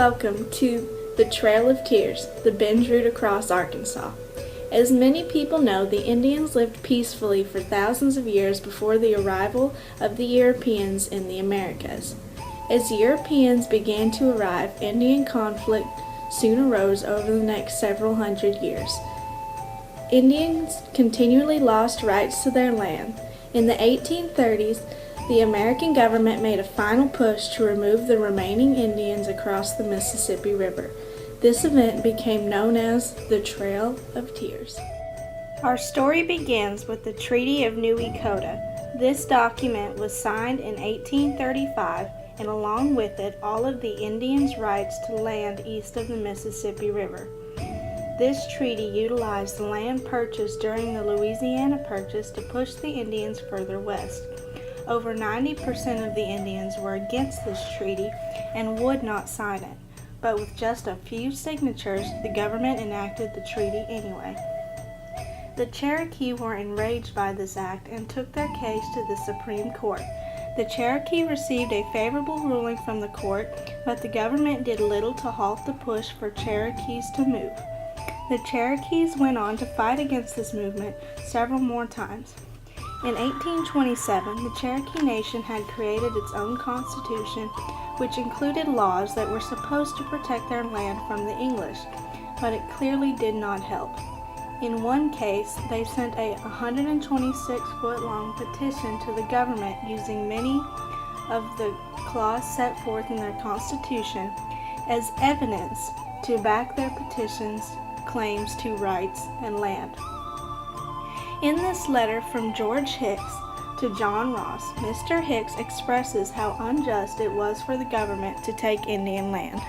welcome to the Trail of Tears, the Benj route across Arkansas. As many people know, the Indians lived peacefully for thousands of years before the arrival of the Europeans in the Americas. As Europeans began to arrive, Indian conflict soon arose over the next several hundred years. Indians continually lost rights to their land. In the 1830s, the American government made a final push to remove the remaining Indians across the Mississippi River. This event became known as the Trail of Tears. Our story begins with the Treaty of New Echota. This document was signed in 1835, and along with it, all of the Indians' rights to land east of the Mississippi River. This treaty utilized the land purchased during the Louisiana Purchase to push the Indians further west. Over 90% of the Indians were against this treaty and would not sign it, but with just a few signatures, the government enacted the treaty anyway. The Cherokee were enraged by this act and took their case to the Supreme Court. The Cherokee received a favorable ruling from the court, but the government did little to halt the push for Cherokees to move. The Cherokees went on to fight against this movement several more times. In 1827, the Cherokee Nation had created its own constitution, which included laws that were supposed to protect their land from the English, but it clearly did not help. In one case, they sent a 126-foot-long petition to the government using many of the clause set forth in their constitution as evidence to back their petition's claims to rights and land. In this letter from George Hicks to John Ross, Mr. Hicks expresses how unjust it was for the government to take Indian land.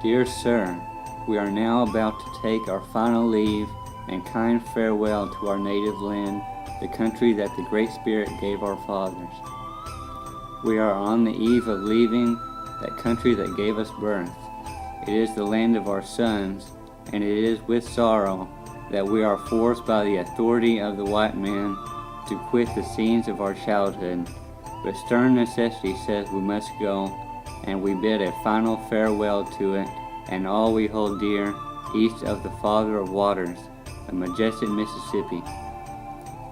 Dear Sir, we are now about to take our final leave and kind farewell to our native land, the country that the Great Spirit gave our fathers. We are on the eve of leaving that country that gave us birth. It is the land of our sons, and it is with sorrow that we are forced by the authority of the white man to quit the scenes of our childhood. But stern necessity says we must go, and we bid a final farewell to it and all we hold dear east of the Father of Waters, the majestic Mississippi.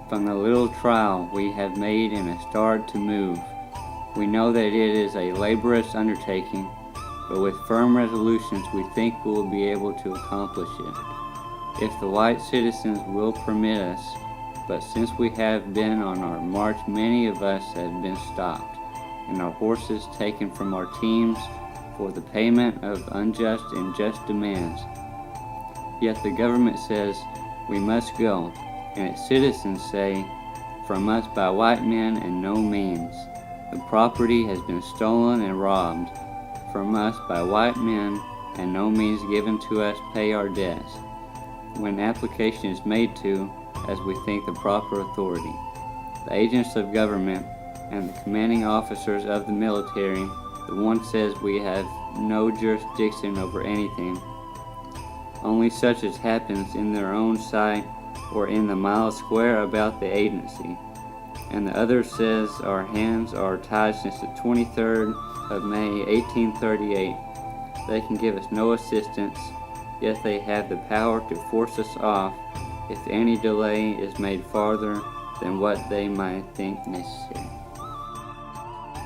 From the little trial we have made in a start to move, we know that it is a laborious undertaking, but with firm resolutions we think we will be able to accomplish it, if the white citizens will permit us. But since we have been on our march, many of us have been stopped, and our horses taken from our teams for the payment of unjust and just demands. Yet the government says we must go, and its citizens say, from us by white men and no means. The property has been stolen and robbed from us by white men, and no means given to us pay our debts, when application is made to, as we think, the proper authority. The agents of government and the commanding officers of the military, the one says we have no jurisdiction over anything, only such as happens in their own sight or in the mile square about the agency. And the other says our hands are tied since the 23rd of May 1838. They can give us no assistance, yet they have the power to force us off if any delay is made farther than what they might think necessary.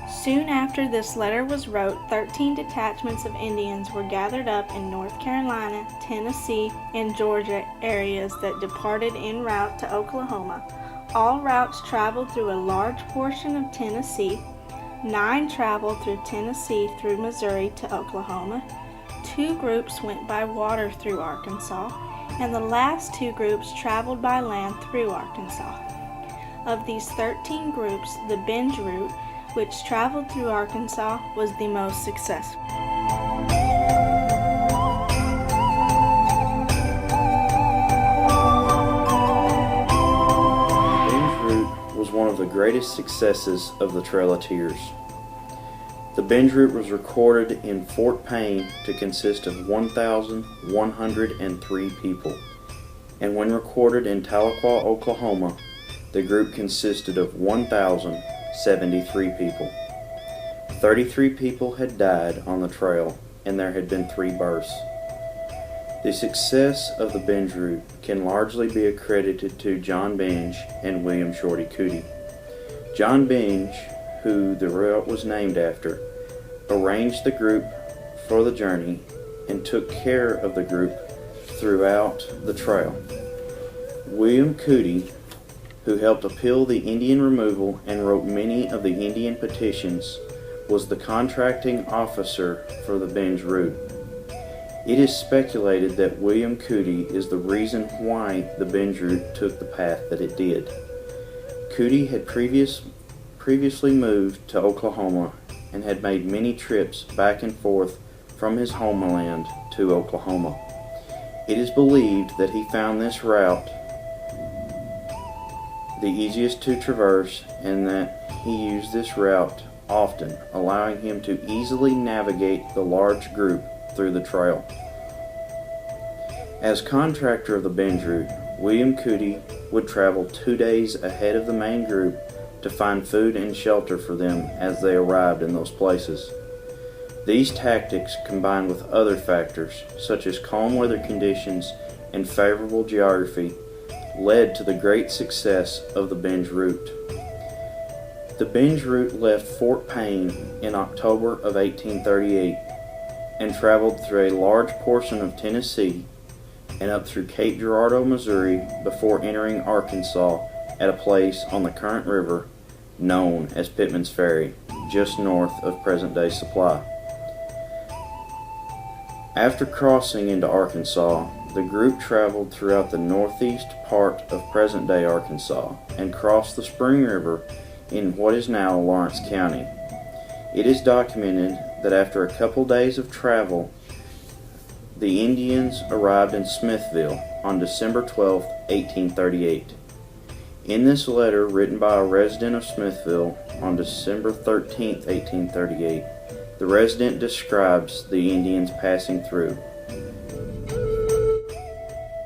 Soon after this letter was wrote, 13 detachments of Indians were gathered up in North Carolina, Tennessee, and Georgia areas that departed en route to Oklahoma. All routes traveled through a large portion of Tennessee. 9 traveled through Tennessee through Missouri to Oklahoma. 2 groups went by water through Arkansas, and the last 2 groups traveled by land through Arkansas. Of these 13 groups, the Benj route, which traveled through Arkansas, was the most successful. The Benj route was one of the greatest successes of the Trail of Tears. The Benj route was recorded in Fort Payne to consist of 1,103 people, and when recorded in Tahlequah, Oklahoma, the group consisted of 1,073 people. 33 people had died on the trail, and there had been 3 births. The success of the Binge route can largely be accredited to John Binge and William Shorty Cootie. John Binge, who the route was named after, arranged the group for the journey and took care of the group throughout the trail. William Cootie, who helped appeal the Indian removal and wrote many of the Indian petitions, was the contracting officer for the Binge route. It is speculated that William Cootie is the reason why the Binge route took the path that it did. Cootie had previously moved to Oklahoma and had made many trips back and forth from his homeland to Oklahoma. It is believed that he found this route the easiest to traverse and that he used this route often, allowing him to easily navigate the large group through the trail. As contractor of the Binge route, William Cootie would travel 2 days ahead of the main group to find food and shelter for them as they arrived in those places. These tactics, combined with other factors such as calm weather conditions and favorable geography, led to the great success of the Binge route. The Binge route left Fort Payne in October of 1838 and traveled through a large portion of Tennessee and up through Cape Girardeau, Missouri, before entering Arkansas at a place on the current river known as Pittman's Ferry, just north of present-day Supply. After crossing into Arkansas, the group traveled throughout the northeast part of present-day Arkansas and crossed the Spring River in what is now Lawrence County. It is documented that after a couple days of travel, the Indians arrived in Smithville on December 12, 1838. In this letter, written by a resident of Smithville on December 13, 1838, the resident describes the Indians passing through.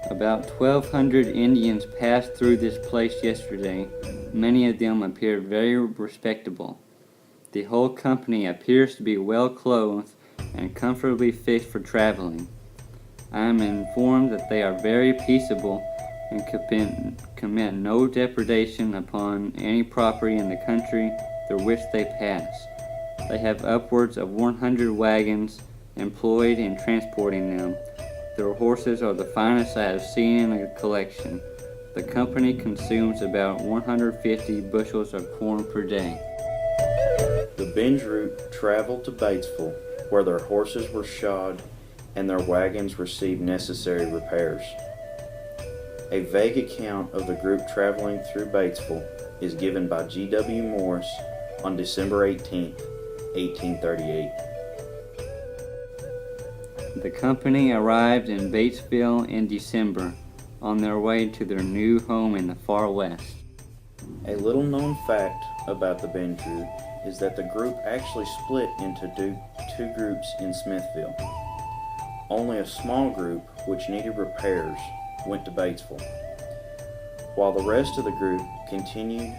About 1,200 Indians passed through this place yesterday. Many of them appeared very respectable. The whole company appears to be well clothed and comfortably fit for traveling. I am informed that they are very peaceable and commit no depredation upon any property in the country through which they pass. They have upwards of 100 wagons employed in transporting them. Their horses are the finest I have seen in a collection. The company consumes about 150 bushels of corn per day. The Binge route traveled to Batesville, where their horses were shod and their wagons received necessary repairs. A vague account of the group traveling through Batesville is given by G.W. Morris on December 18, 1838. The company arrived in Batesville in December, on their way to their new home in the far west. A little known fact about the Binge route is that the group actually split into 2 groups in Smithville. Only a small group, which needed repairs, went to Batesville, while the rest of the group continued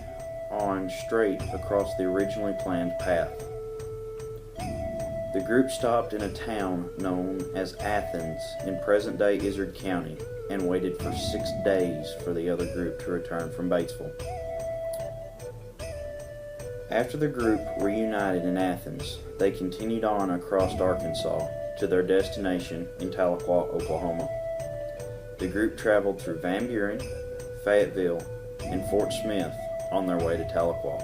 on straight across the originally planned path. The group stopped in a town known as Athens in present-day Izard County and waited for 6 days for the other group to return from Batesville. After the group reunited in Athens, they continued on across Arkansas to their destination in Tahlequah, Oklahoma. The group traveled through Van Buren, Fayetteville, and Fort Smith on their way to Tahlequah.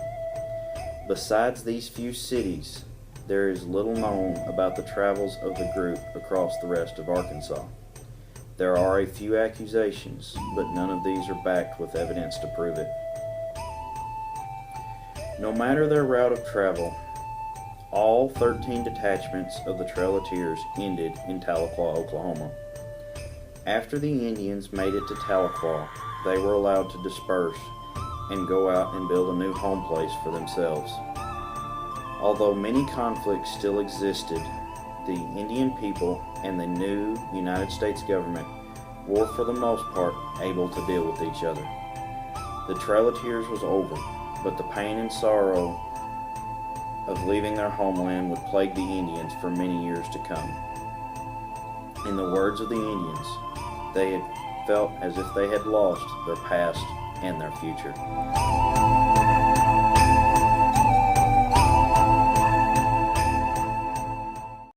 Besides these few cities, there is little known about the travels of the group across the rest of Arkansas. There are a few accusations, but none of these are backed with evidence to prove it. No matter their route of travel, all 13 detachments of the Trail of Tears ended in Tahlequah, Oklahoma. After the Indians made it to Tahlequah, they were allowed to disperse and go out and build a new home place for themselves. Although many conflicts still existed, the Indian people and the new United States government were for the most part able to deal with each other. The Trail of Tears was over, but the pain and sorrow of leaving their homeland would plague the Indians for many years to come. In the words of the Indians, they had felt as if they had lost their past and their future.